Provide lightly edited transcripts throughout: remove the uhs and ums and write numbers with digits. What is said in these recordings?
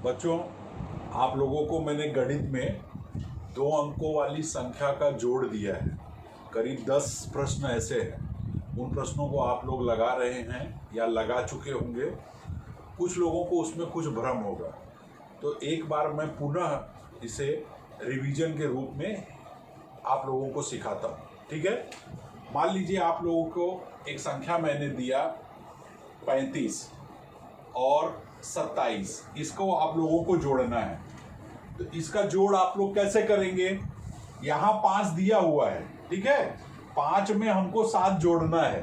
बच्चों, आप लोगों को मैंने गणित में 2 अंकों वाली संख्या का जोड़ दिया है। करीब 10 प्रश्न ऐसे हैं। उन प्रश्नों को आप लोग लगा रहे हैं या लगा चुके होंगे। कुछ लोगों को उसमें कुछ भ्रम होगा, तो एक बार मैं पुनः इसे रिवीजन के रूप में आप लोगों को सिखाता हूँ। ठीक है। मान लीजिए आप लोगों को एक संख्या मैंने दिया 35 और 27, इसको आप लोगों को जोड़ना है। तो इसका जोड़ आप लोग कैसे करेंगे? यहाँ 5 दिया हुआ है, ठीक है। 5 में हमको 7 जोड़ना है,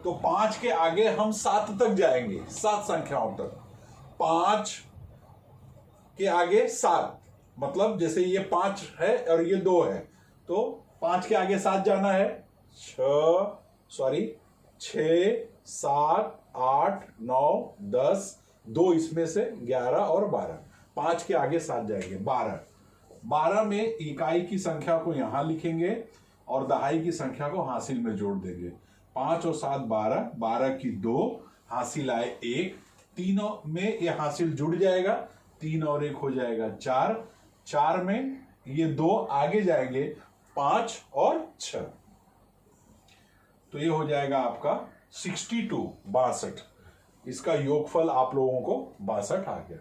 तो 5 के आगे हम 7 तक जाएंगे, 7 संख्याओं तक। 5 के आगे 7, मतलब जैसे ये 5 है और ये 2 है, तो 5 के आगे 7 जाना है। 6, 7, 8, 9, 10, 2 इसमें से 11 और 12। 5 के आगे 7 जाएंगे, 12। 12 में इकाई की संख्या को यहां लिखेंगे और दहाई की संख्या को हासिल में जोड़ देंगे। 5 और 7 12, 12 की 2, हासिल आए 1। तीनों में ये हासिल जुड़ जाएगा, 3 और 1 हो जाएगा 4। 4 में ये 2 आगे जाएंगे, 5 और 6, तो ये हो जाएगा आपका 62। इसका योगफल आप लोगों को 62 आ गया।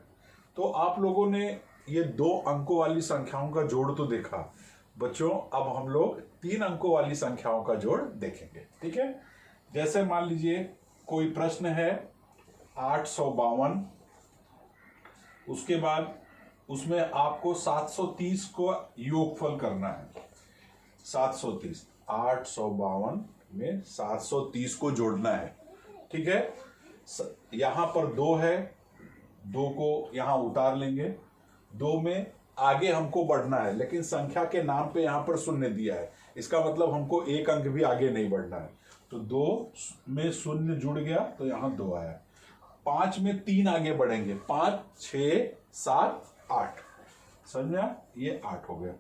तो आप लोगों ने ये 2 अंकों वाली संख्याओं का जोड़ तो देखा। बच्चों, अब हम लोग 3 अंकों वाली संख्याओं का जोड़ देखेंगे। ठीक है। जैसे मान लीजिए कोई प्रश्न है 852, उसके बाद उसमें आपको 730 को योगफल करना है। 730, 852 में 730 को जोड़ना है। ठीक है। यहां पर 2 है, 2 को यहां उतार लेंगे। 2 में आगे हमको बढ़ना है, लेकिन संख्या के नाम पे यहां पर शून्य दिया है, इसका मतलब हमको 1 अंक भी आगे नहीं बढ़ना है। तो 2 में शून्य जुड़ गया, तो यहां 2 आया। 5 में 3 आगे बढ़ेंगे, 5, 6, 7, 8, समझा? ये 8 हो गया।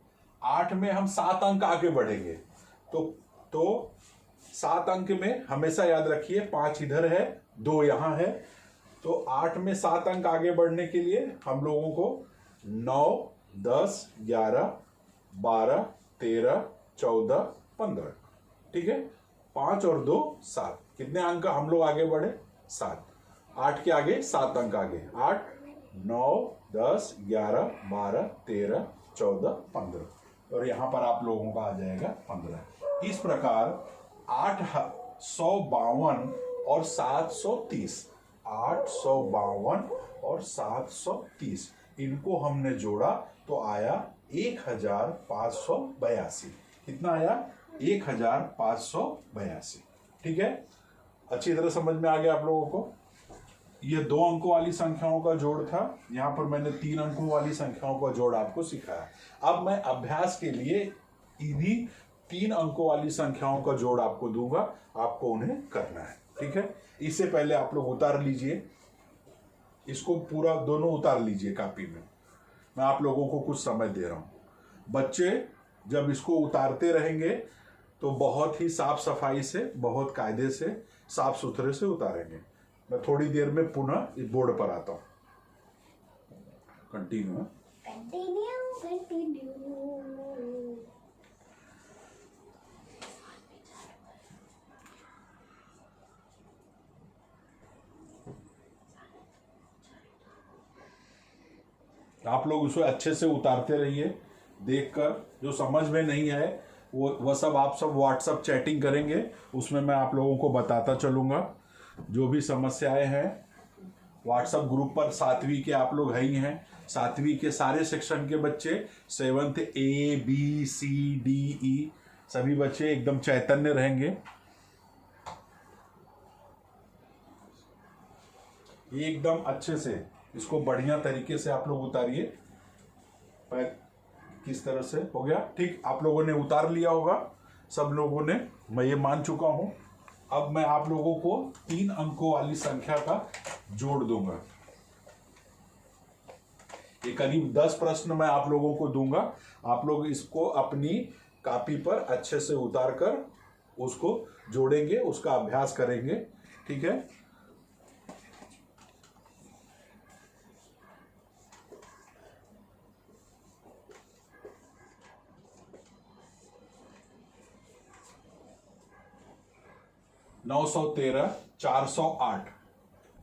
8 में हम 7 अंक आगे बढ़ेंगे, तो 7 अंक में हमेशा याद रखिए 5 इधर है, 2 यहां है। तो 8 में 7 अंक आगे बढ़ने के लिए हम लोगों को 9, 10, 11, 12, 13, 14, 15, ठीक है। 5 और 2 7, कितने अंक हम लोग आगे बढ़े? 7। 8 के आगे 7 अंक आगे, 8, 9, 10, 11, 12, 13, 14, 15, और यहां पर आप लोगों का आ जाएगा 15। इस प्रकार 852 और 730, 852 और 730, इनको हमने जोड़ा तो आया 1582। कितना आया? 1582। ठीक है। अच्छी तरह समझ में आ गया आप लोगों को? ये 2 अंकों वाली संख्याओं का जोड़ था। यहां पर मैंने 3 अंकों वाली संख्याओं का जोड़ आपको सिखाया। अब मैं अभ्यास के लिए इन्हीं 3 अंकों वाली संख्याओं का जोड़ आपको दूंगा, आपको उन्हें करना है। ठीक है। इससे पहले आप लोग उतार लीजिए, इसको पूरा दोनों उतार लीजिए कापी में। मैं आप लोगों को कुछ समय दे रहा हूं। बच्चे जब इसको उतारते रहेंगे तो बहुत ही साफ सफाई से, बहुत कायदे से, साफ सुथरे से उतारेंगे। मैं थोड़ी देर में पुनः इस बोर्ड पर आता हूं। कंटिन्यू। आप लोग उसको अच्छे से उतारते रहिए, देखकर। जो समझ में नहीं आए वो सब आप सब व्हाट्सएप चैटिंग करेंगे, उसमें मैं आप लोगों को बताता चलूँगा। जो भी समस्याएं हैं व्हाट्सएप ग्रुप पर 7वीं के आप लोग है ही हैं। 7वीं के सारे सेक्शन के बच्चे, 7th A B C D E सभी बच्चे एकदम चैतन्य रहेंगे। एकदम अच्छे से इसको बढ़िया तरीके से आप लोग उतारिए। किस तरह से हो गया? ठीक, आप लोगों ने उतार लिया होगा, सब लोगों ने, मैं ये मान चुका हूं। अब मैं आप लोगों को 3 अंकों वाली संख्या का जोड़ दूंगा। ये करीब 10 प्रश्न मैं आप लोगों को दूंगा। आप लोग इसको अपनी कॉपी पर अच्छे से उतार कर उसको जोड़ेंगे, उसका अभ्यास करेंगे। ठीक है। 913, 408,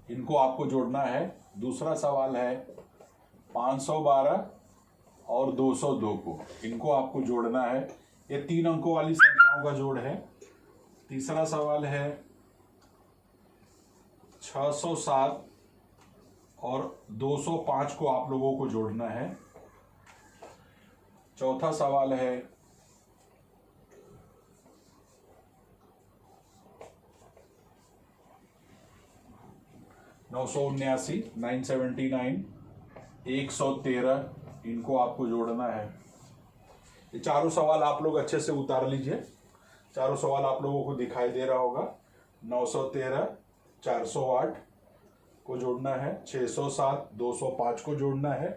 इनको आपको जोड़ना है। दूसरा सवाल है 512 और 202 को, इनको आपको जोड़ना है। ये 3 अंकों वाली संख्याओं का जोड़ है। तीसरा सवाल है 607 और 205 को आप लोगों को जोड़ना है। चौथा सवाल है 979, 979, 113, इनको आपको जोड़ना है। ये चारों सवाल आप लोग अच्छे से उतार लीजिए। चारों सवाल आप लोगों को दिखाई दे रहा होगा। 913, 408 को जोड़ना है, 607, 205 को जोड़ना है,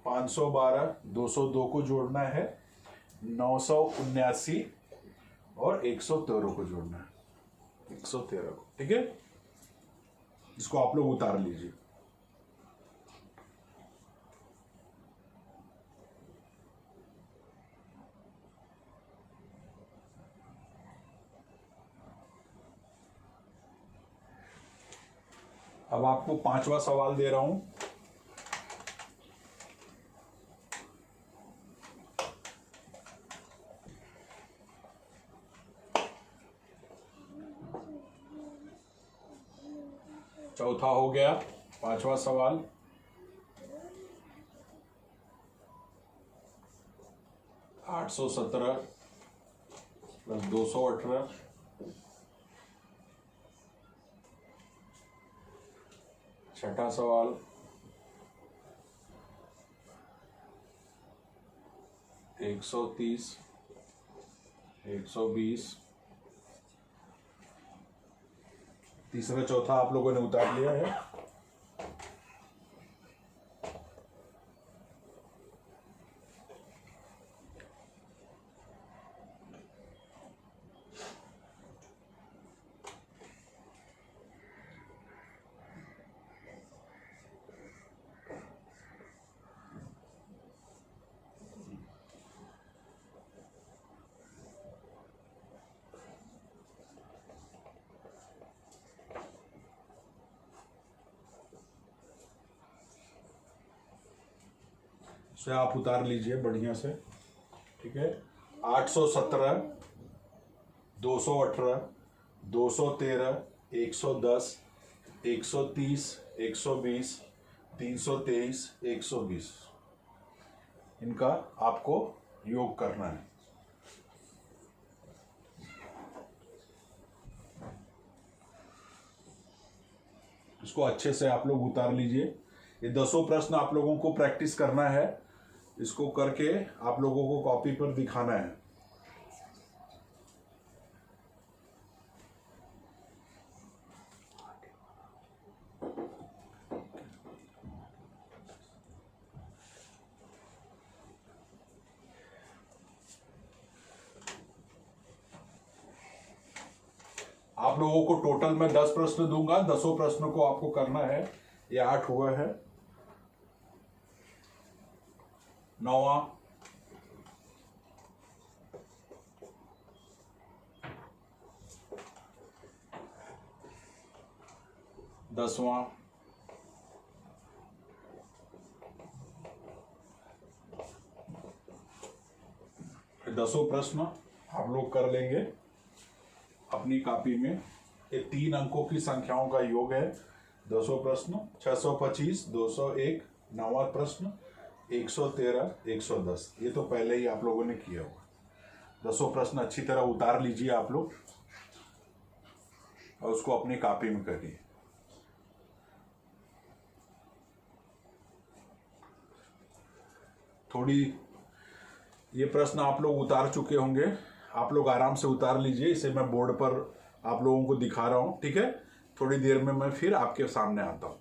512, 202 को जोड़ना है, 979 और 113 को जोड़ना है। 113 को, ठीक है। इसको आप लोग उतार लीजिए। अब आपको 5वां सवाल दे रहा हूं। चौथा हो गया। 5वां सवाल 817 प्लस 218, छठा सवाल 130, 120, तीसरा चौथा आप लोगों ने उतार लिया है। से आप उतार लीजिए बढ़िया से, ठीक है। 817, 218, 213, 110, 130, 120, 323, 120, इनका आपको योग करना है। इसको अच्छे से आप लोग उतार लीजिए। ये 10 प्रश्न आप लोगों को प्रैक्टिस करना है। इसको करके आप लोगों को कॉपी पर दिखाना है। आप लोगों को टोटल मैं 10 प्रश्न दूंगा, 10 प्रश्नों को आपको करना है। ये 8 हुआ है। 9वां, 10वां, 10 प्रश्न आप लोग कर लेंगे अपनी कॉपी में। ये 3 अंकों की संख्याओं का योग है। 10 प्रश्न, 625, 201, 9वां प्रश्न, 113, 110, ये तो पहले ही आप लोगों ने किया होगा। 10 प्रश्न अच्छी तरह उतार लीजिए आप लोग और उसको अपनी कॉपी में करिए। थोड़ी ये प्रश्न आप लोग उतार चुके होंगे, आप लोग आराम से उतार लीजिए। इसे मैं बोर्ड पर आप लोगों को दिखा रहा हूं, ठीक है। थोड़ी देर में मैं फिर आपके सामने आता हूं।